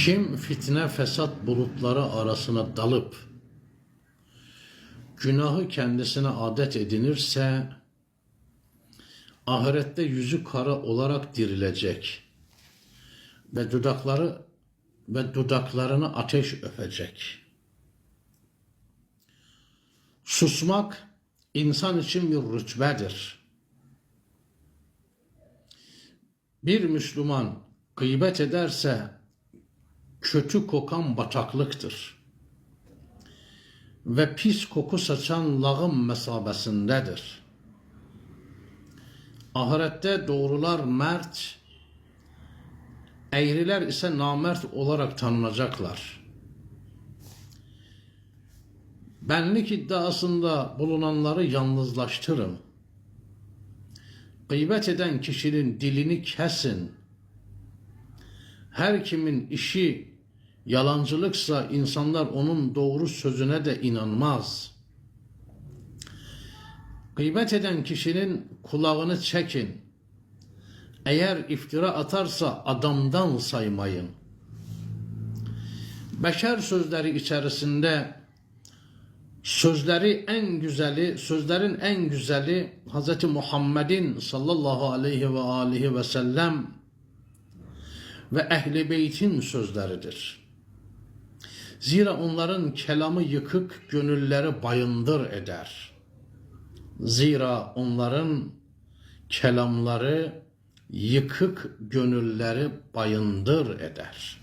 Kim fitne fesat bulutları arasına dalıp günahı kendisine adet edinirse ahirette yüzü kara olarak dirilecek ve dudaklarını ateş öpecek. Susmak insan için bir rütbedir. Bir Müslüman gıybet ederse kötü kokan bataklıktır ve pis koku saçan lağım mesabesindedir. Ahirette doğrular mert, eğriler ise namert olarak tanınacaklar. Benlik iddiasında bulunanları yalnızlaştırın. Gıybet eden kişinin dilini kesin. Her kimin işi yalancılıksa insanlar onun doğru sözüne de inanmaz. Gıybet eden kişinin kulağını çekin. Eğer iftira atarsa adamdan saymayın. Beşer sözleri içerisinde sözlerin en güzeli Hz. Muhammed'in sallallahu aleyhi ve sellem ve Ehl-i Beyt'in sözleridir. Zira onların kelamı yıkık gönülleri bayındır eder. Zira onların kelamları yıkık gönülleri bayındır eder.